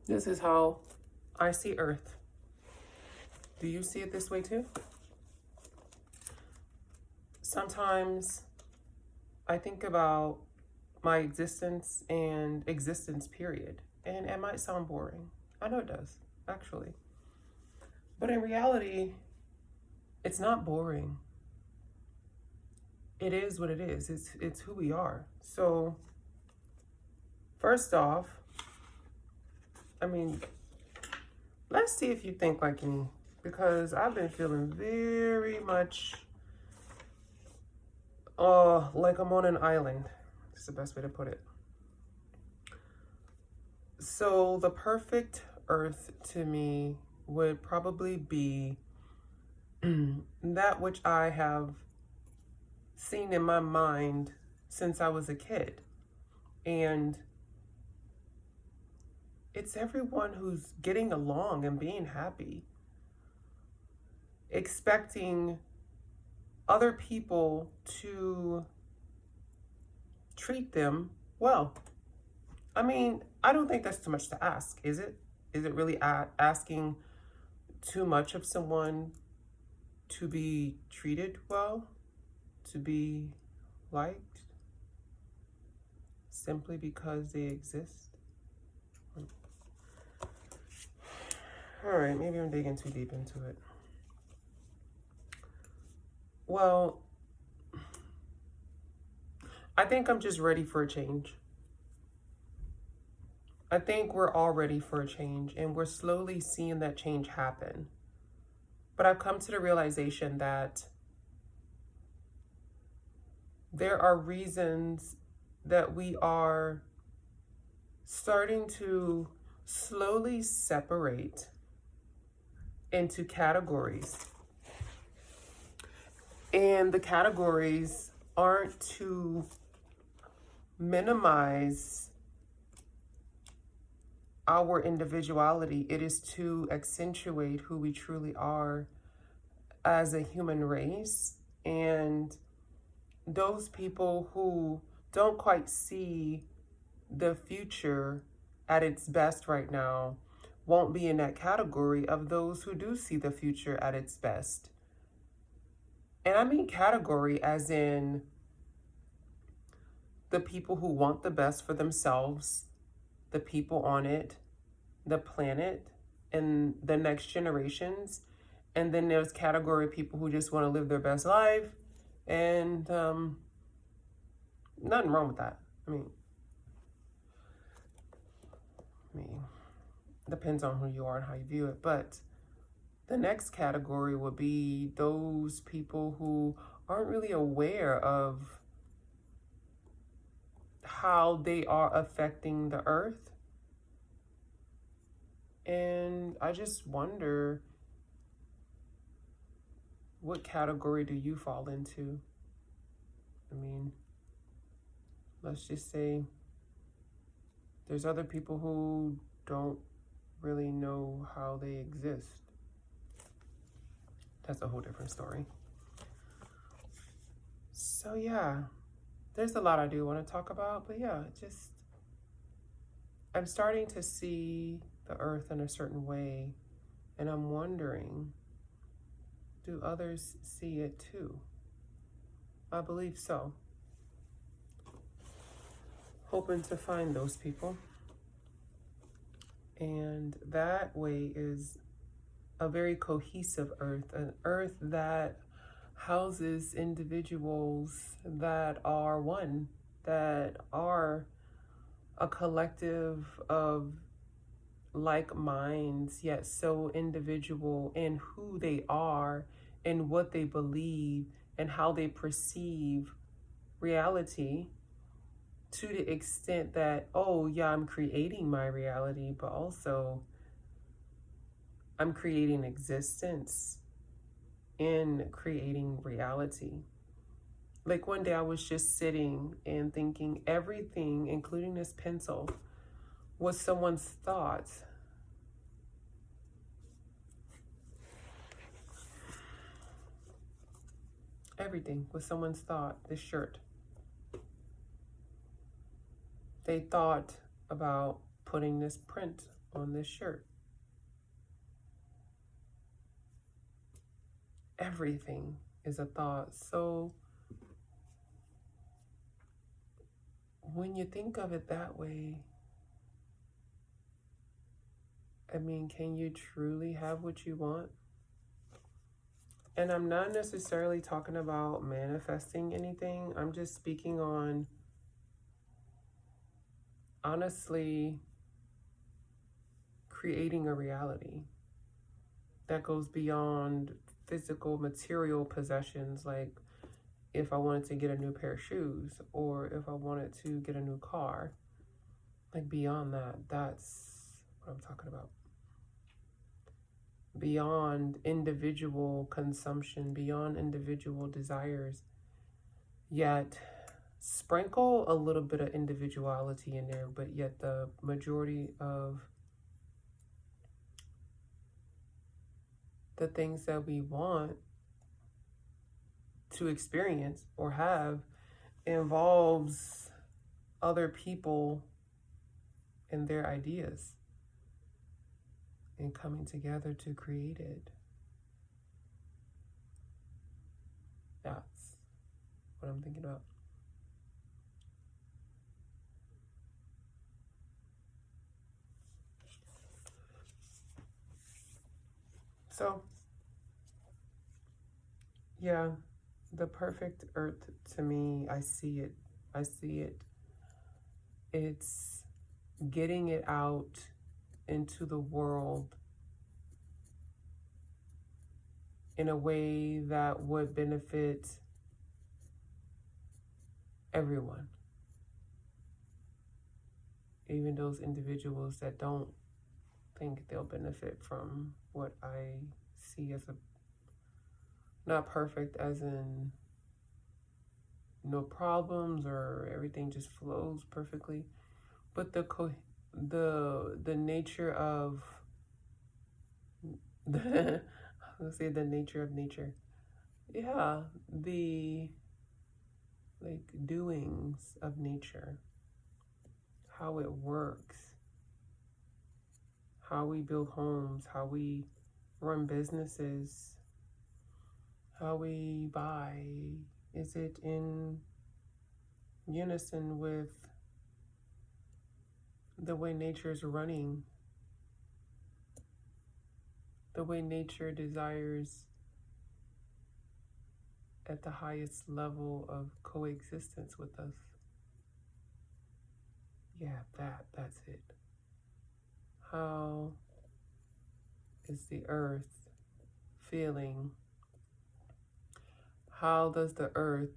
This is how I see Earth. Do you see it this way too? Sometimes I think about my existence and existence period, and it might sound boring. I know it does, actually. But in reality, it's not boring. It is what it is. It's who we are. So first off, I mean, let's see if you think like me, because I've been feeling very much like I'm on an island. That's the best way to put it. So the perfect Earth to me would probably be that which I have seen in my mind since I was a kid. And it's everyone who's getting along and being happy, expecting other people to treat them well. I mean, I don't think that's too much to ask, is it? Is it really asking too much of someone to be treated well, to be liked, simply because they exist? All right, maybe I'm digging too deep into it. Well, I think I'm just ready for a change. I think we're all ready for a change, and we're slowly seeing that change happen. But I've come to the realization that there are reasons that we are starting to slowly separate into categories. And the categories aren't to minimize our individuality, it is to accentuate who we truly are as a human race. And those people who don't quite see the future at its best right now won't be in that category of those who do see the future at its best. And I mean category as in the people who want the best for themselves, the people on it, the planet, and the next generations. And then there's category of people who just want to live their best life. And nothing wrong with that. I mean, depends on who you are and how you view it. But the next category would be those people who aren't really aware of how they are affecting the earth. And I just wonder, what category do you fall into? I mean, let's just say there's other people who don't really know how they exist. That's a whole different story. So yeah, there's a lot I do want to talk about, but yeah, I'm starting to see the earth in a certain way, and I'm wondering, do others see it too? I believe so. Hoping to find those people. And that way is a very cohesive earth, an earth that houses individuals that are one, that are a collective of like minds, yet so individual in who they are and what they believe and how they perceive reality, to the extent that, oh yeah, I'm creating my reality, but also I'm creating existence in creating reality. Like one day I was just sitting and thinking everything, including this pencil, was someone's thought. Everything was someone's thought. This shirt. They thought about putting this print on this shirt. Everything is a thought. So when you think of it that way, I mean, can you truly have what you want? And I'm not necessarily talking about manifesting anything. I'm just speaking on, honestly, creating a reality that goes beyond physical material possessions. Like if I wanted to get a new pair of shoes, or if I wanted to get a new car, like beyond that, that's what I'm talking about. Beyond individual consumption, beyond individual desires, yet sprinkle a little bit of individuality in there, but yet the majority of the things that we want to experience or have involves other people and their ideas and coming together to create it. That's what I'm thinking about. So, yeah, the perfect earth to me, I see it. I see it. It's getting it out into the world in a way that would benefit everyone, even those individuals that don't think they'll benefit from what I see as a, not perfect as in no problems or everything just flows perfectly, but the nature of let's say the nature of nature. Yeah, the like doings of nature, how it works, how we build homes, how we run businesses, how we buy. Is it in unison with the way nature's running, the way nature desires at the highest level of coexistence with us? Yeah, that's it. How is the earth feeling? How does the earth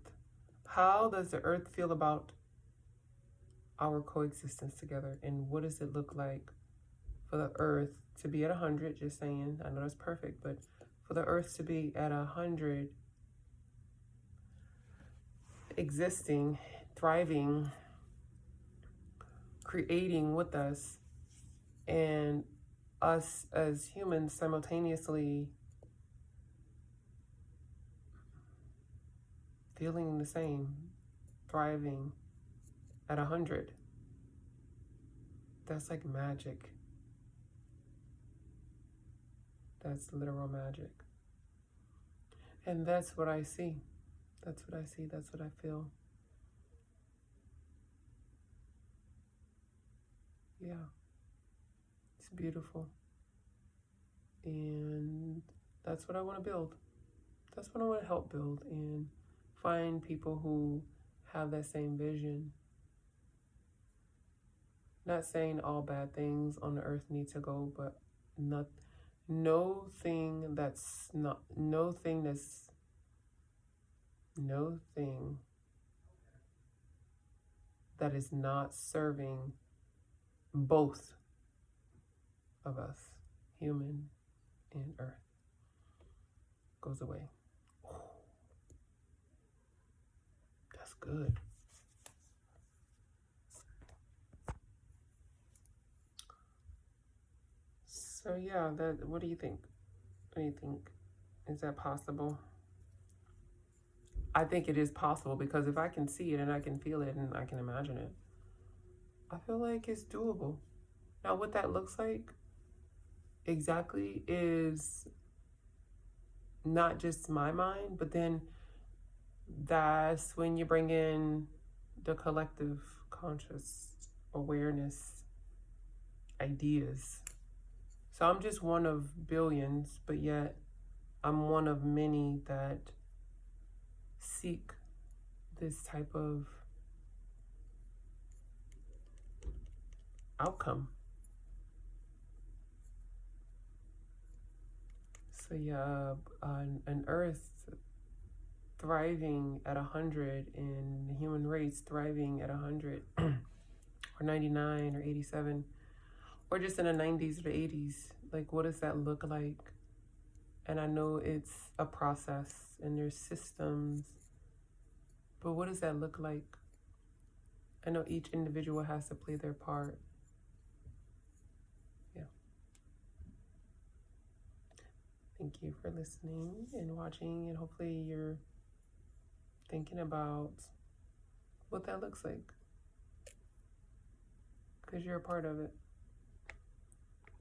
feel about our coexistence together? And what does it look like for the earth to be at 100? Just saying, I know that's perfect, but for the earth to be at 100, existing, thriving, creating with us, and us as humans simultaneously feeling the same, thriving at 100. That's like magic. That's literal magic. And that's what I see. That's what I see. That's what I feel. Yeah, it's beautiful. And that's what I want to build. That's what I want to help build and find people who have that same vision. Not saying all bad things on the earth need to go, but not no thing that's that is not serving both of us, human and earth, goes away. That's good. So yeah, what do you think? What do you think? Is that possible? I think it is possible, because if I can see it and I can feel it and I can imagine it, I feel like it's doable. Now, what that looks like exactly is not just my mind, but then that's when you bring in the collective conscious awareness ideas. So I'm just one of billions, but yet I'm one of many that seek this type of outcome. So yeah, an earth thriving at 100 and the human race thriving at 100 or 99 or 87 or just in the 90s or the 80s, like what does that look like? And I know it's a process and there's systems, but what does that look like? I know each individual has to play their part. Yeah. Thank you for listening and watching, and hopefully you're thinking about what that looks like, because you're a part of it.